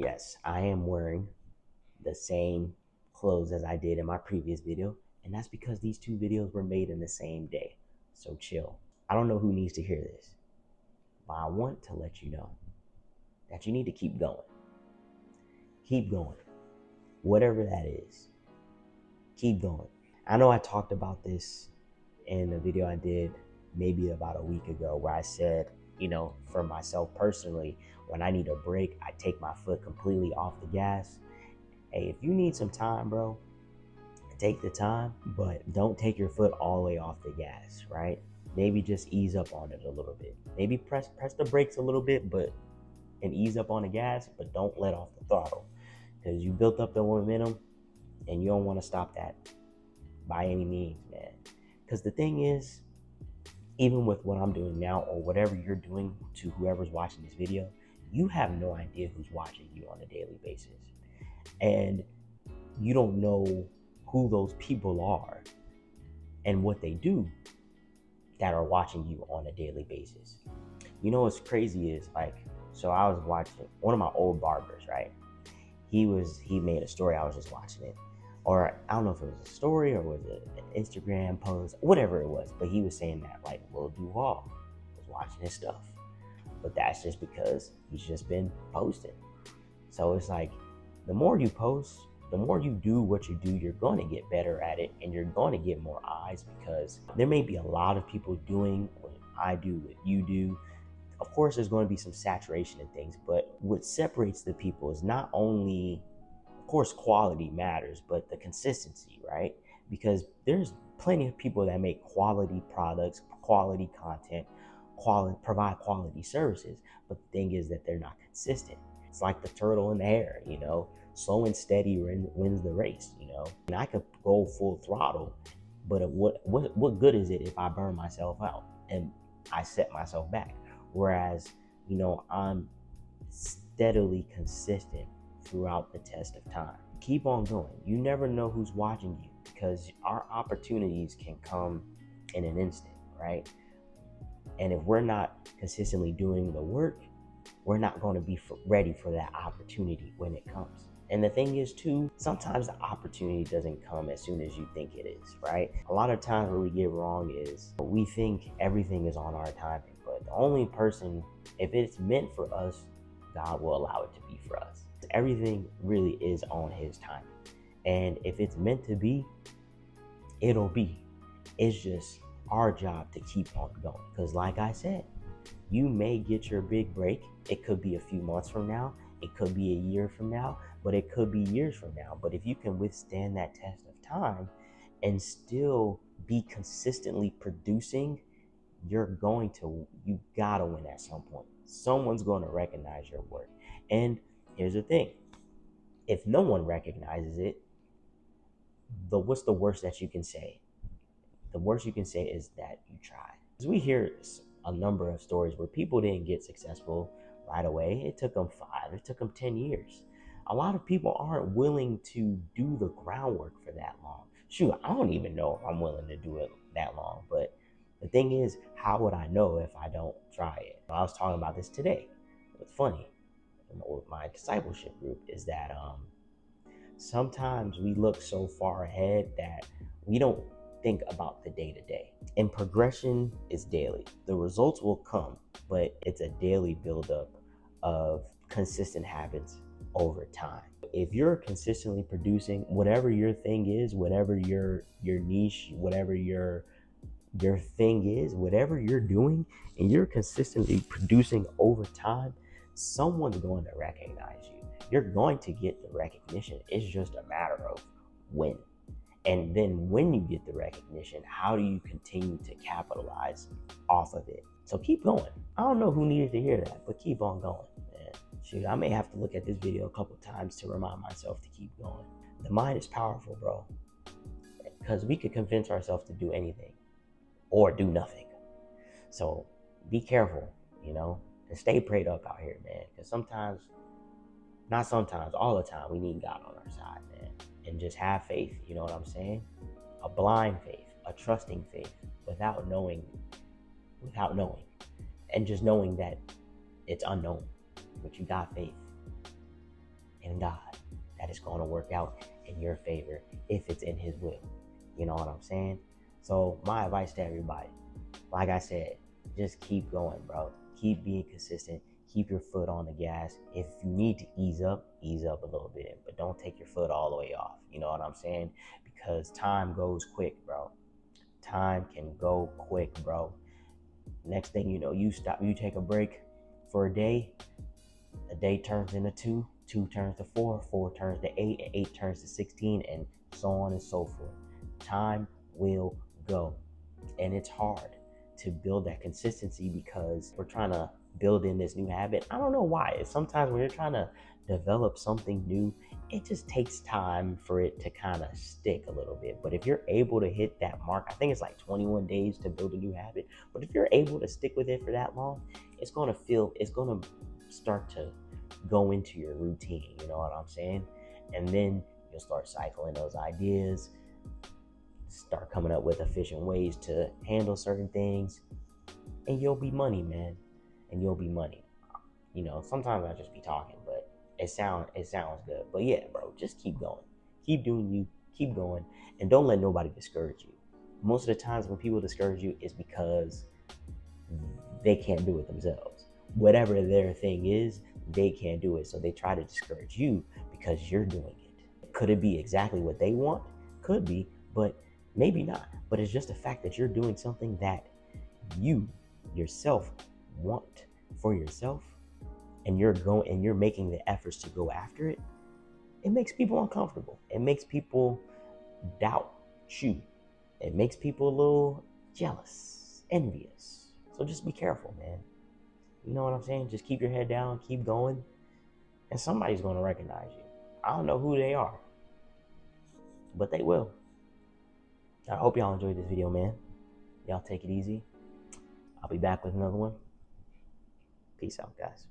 Yes, I am wearing the same clothes as I did in my previous video, and that's because these two videos were made in the same day. So chill. I don't know who needs to hear this, but I want to let you know that you need to keep going. Keep going. Whatever that is, keep going. I know I talked about this in a video I did maybe about a week ago where I said, for myself personally, when I need a break, I take my foot completely off the gas. Hey, if you need some time, bro, take the time, but don't take your foot all the way off the gas, right? Maybe just ease up on it a little bit. Maybe press the brakes a little bit, and ease up on the gas, but don't let off the throttle because you built up the momentum and you don't want to stop that by any means, man. Because the thing is, even with what I'm doing now or whatever you're doing to whoever's watching this video, you have no idea who's watching you on a daily basis. And you don't know who those people are and what they do that are watching you on a daily basis. You know what's crazy is so I was watching one of my old barbers, right? He made a story, I was just watching it. Or I don't know if it was a story or was it an Instagram post, whatever it was, but he was saying that Lil Duval was watching his stuff. But that's just because he's just been posting. So it's the more you post, the more you do what you do, you're going to get better at it and you're going to get more eyes because there may be a lot of people doing what I do, what you do. Of course, there's going to be some saturation in things, but what separates the people is not only, of course, quality matters, but the consistency, right? Because there's plenty of people that make quality products, quality content, provide quality services, but the thing is that they're not consistent. It's like the turtle in the air, slow and steady wins the race, And I could go full throttle, but what good is it if I burn myself out and I set myself back? Whereas, I'm steadily consistent throughout the test of time. Keep on going. You never know who's watching you because our opportunities can come in an instant, right? And if we're not consistently doing the work, we're not going to be ready for that opportunity when it comes. And the thing is too, sometimes the opportunity doesn't come as soon as you think it is, right? A lot of times what we get wrong is we think everything is on our timing, but the only person, if it's meant for us, God will allow it to be for us. Everything really is on his timing. And if it's meant to be, it'll be. It's just our job to keep on going. Because like I said, you may get your big break. It could be a few months from now. It could be a year from now, but it could be years from now. But if you can withstand that test of time and still be consistently producing, you gotta win at some point. Someone's going to recognize your work. And here's the thing. If no one recognizes it, what's the worst that you can say? The worst you can say is that you tried. Because we hear a number of stories where people didn't get successful right away. It took them 5, it took them 10 years. A lot of people aren't willing to do the groundwork for that long. Shoot, I don't even know if I'm willing to do it that long. But the thing is, how would I know if I don't try it? I was talking about this today. What's funny with my discipleship group is that sometimes we look so far ahead that we don't think about the day-to-day. And progression is daily. The results will come, but it's a daily buildup of consistent habits over time. If you're consistently producing whatever your thing is, whatever your niche, whatever your thing is, whatever you're doing, and you're consistently producing over time, someone's going to recognize you. You're going to get the recognition. It's just a matter of when. And then when you get the recognition, how do you continue to capitalize off of it? So keep going. I don't know who needed to hear that, but keep on going, man. Shoot, I may have to look at this video a couple times to remind myself to keep going. The mind is powerful, bro. Because we could convince ourselves to do anything or do nothing. So be careful, and stay prayed up out here, man. Because all the time, we need God on our side, man. And just have faith, you know what I'm saying? A blind faith, a trusting faith, without knowing, and just knowing that it's unknown, but you got faith. in God that it's going to work out in your favor if it's in His will. You know what I'm saying? So my advice to everybody, like I said, just keep going, bro. Keep being consistent. Keep your foot on the gas. If you need to ease up a little bit, but don't take your foot all the way off. You know what I'm saying? Because time goes quick, bro. Time can go quick, bro. Next thing you know, you take a break for a day turns into two turns to four turns to eight, and eight turns to 16, and so on and so forth. Time will go. And it's hard to build that consistency because we're trying to build in this new habit. I don't know why. Sometimes when you're trying to develop something new, it just takes time for it to kind of stick a little bit. But if you're able to hit that mark, I think it's like 21 days to build a new habit. But if you're able to stick with it for that long, it's going to start to go into your routine. You know what I'm saying? And then you'll start cycling those ideas, start coming up with efficient ways to handle certain things, and you'll be money, man. And you'll be money. You know, sometimes I just be talking, but it sounds good. But yeah, bro, just keep going. Keep doing you, keep going, and don't let nobody discourage you. Most of the times when people discourage you is because they can't do it themselves. Whatever their thing is, they can't do it. So they try to discourage you because you're doing it. Could it be exactly what they want? Could be, but maybe not. But it's just the fact that you're doing something that you yourself want for yourself, and you're making the efforts to go after it. It makes people uncomfortable. It makes people doubt you. It makes people a little jealous, envious. So just be careful, man. You know what I'm saying? Just keep your head down, keep going, and somebody's going to recognize you. I don't know who they are, but they will. I hope y'all enjoyed this video, man. Y'all take it easy. I'll be back with another one. Peace out, guys.